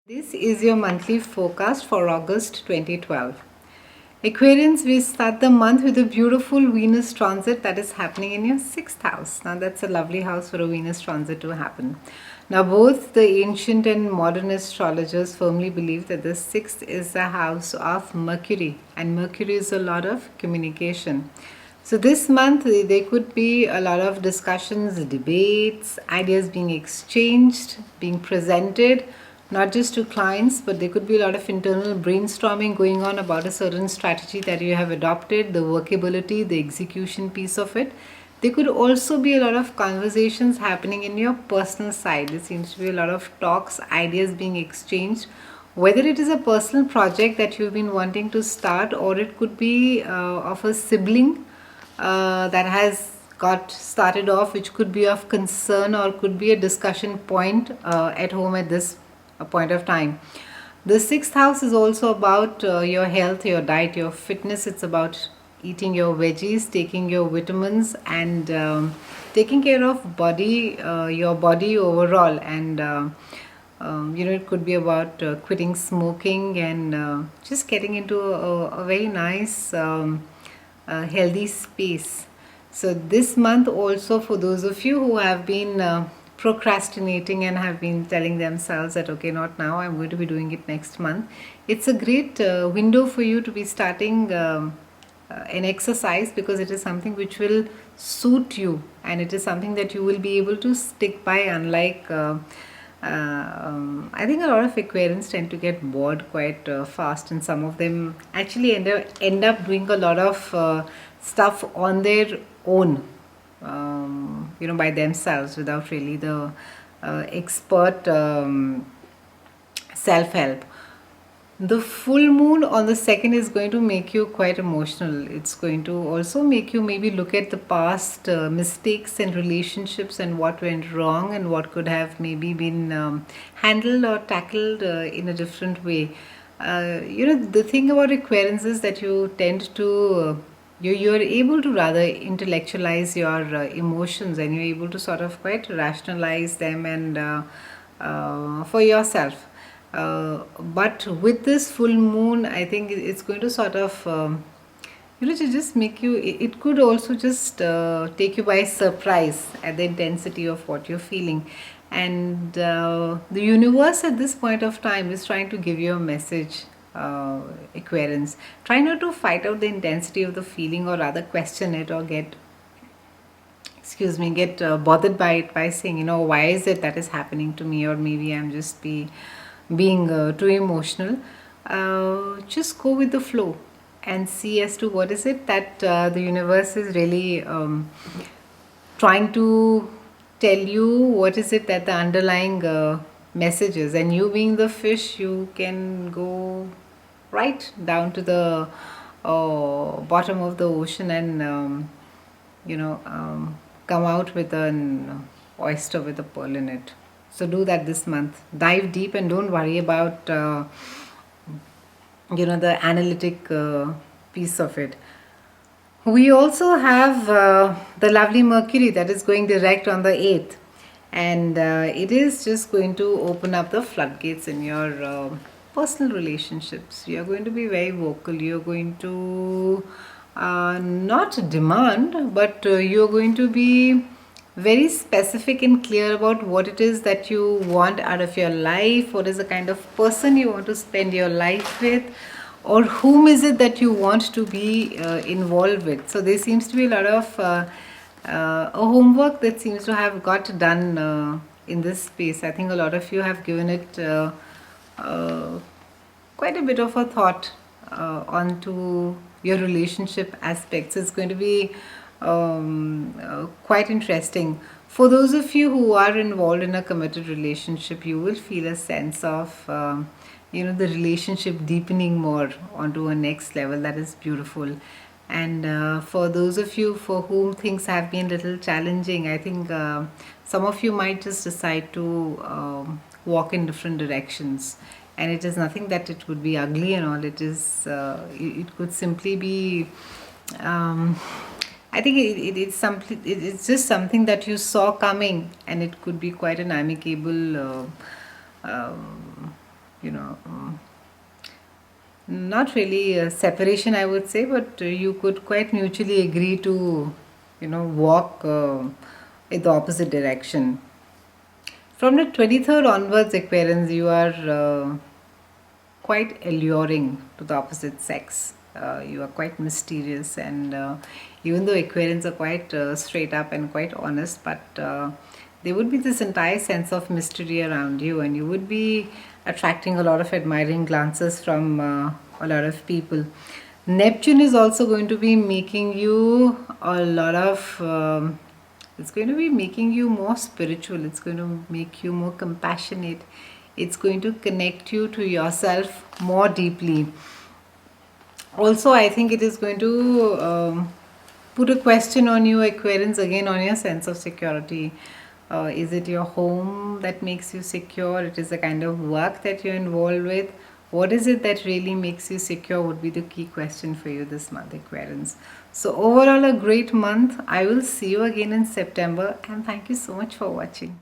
This is your monthly forecast for August 2012. Aquarians, we start the month with a beautiful Venus transit that is happening in your sixth house. Now, that's a lovely house for a Venus transit to happen. Now, both the ancient and modern astrologers firmly believe that the sixth is the house of Mercury, and Mercury is a lot of communication. So, this month there could be a lot of discussions, debates, ideas being exchanged, being presented, not just to clients, but there could be a lot of internal brainstorming going on about a certain strategy that you have adopted, the workability, the execution piece of it. There could also be a lot of conversations happening in your personal side. There seems to be a lot of talks, ideas being exchanged, whether it is a personal project that you've been wanting to start, or it could be of a sibling that has got started off, which could be of concern or could be a discussion point at home at this point of time. The sixth house is also about your health, your diet, your fitness. It's about eating your veggies, taking your vitamins, and taking care of your body overall. And it could be about quitting smoking and just getting into a very nice, healthy space. So this month also, for those of you who have been procrastinating and have been telling themselves that okay, not now, I'm going to be doing it next month, it's a great window for you to be starting an exercise, because it is something which will suit you and it is something that you will be able to stick by, unlike I think a lot of Aquarians tend to get bored quite fast, and some of them actually end up doing a lot of stuff on their own, by themselves, without really the expert self help. The full moon on the second is going to make you quite emotional. It's going to also make you maybe look at the past mistakes and relationships and what went wrong and what could have maybe been handled or tackled in a different way. The thing about Aquarians is that you tend to you're able to rather intellectualize your emotions, and you're able to sort of quite rationalize them and for yourself. But with this full moon, I think it's going to sort of to just make you, it could also just take you by surprise at the intensity of what you're feeling. And the universe at this point of time is trying to give you a message, Aquarians. Try not to fight out the intensity of the feeling, or rather question it, or get bothered by it, by saying, why is it that is happening to me, or maybe I'm just being too emotional. Just go with the flow and see as to what is it that the universe is really trying to tell you. What is it that the underlying message is? And you, being the fish, you can go right down to the bottom of the ocean and come out with an oyster with a pearl in it. So do that this month. Dive deep and don't worry about the analytic piece of it. We also have the lovely Mercury that is going direct on the 8th, and it is just going to open up the floodgates in your personal relationships. You are going to be very vocal. You are going to not demand, but you are going to be very specific and clear about what it is that you want out of your life, what is the kind of person you want to spend your life with, or whom is it that you want to be involved with. So there seems to be a lot of a homework that seems to have got done in this space. I think a lot of you have given it quite a bit of a thought onto your relationship aspects. It's going to be quite interesting. For those of you who are involved in a committed relationship, you will feel a sense of the relationship deepening more onto a next level. That is beautiful. And for those of you for whom things have been a little challenging, I think some of you might just decide to walk in different directions. And it is nothing that it would be ugly and all. It is. It could simply be. I think it's just something that you saw coming, and it could be quite an amicable you know, not really a separation, I would say, but you could quite mutually agree to, walk in the opposite direction. From the 23rd onwards, Aquarians, you are quite alluring to the opposite sex. You are quite mysterious, and even though Aquarians are quite straight up and quite honest, but there would be this entire sense of mystery around you, and you would be attracting a lot of admiring glances from a lot of people. Neptune is also going to be making you a lot of. It's going to be making you more spiritual. It's going to make you more compassionate. It's going to connect you to yourself more deeply. Also, I think it is going to put a question on you, Aquarians, again on your sense of security. Is it your home that makes you secure? It is the kind of work that you're involved with. What is it that really makes you secure would be the key question for you this month, Aquarians. So overall, a great month. I will see you again in September, and thank you so much for watching.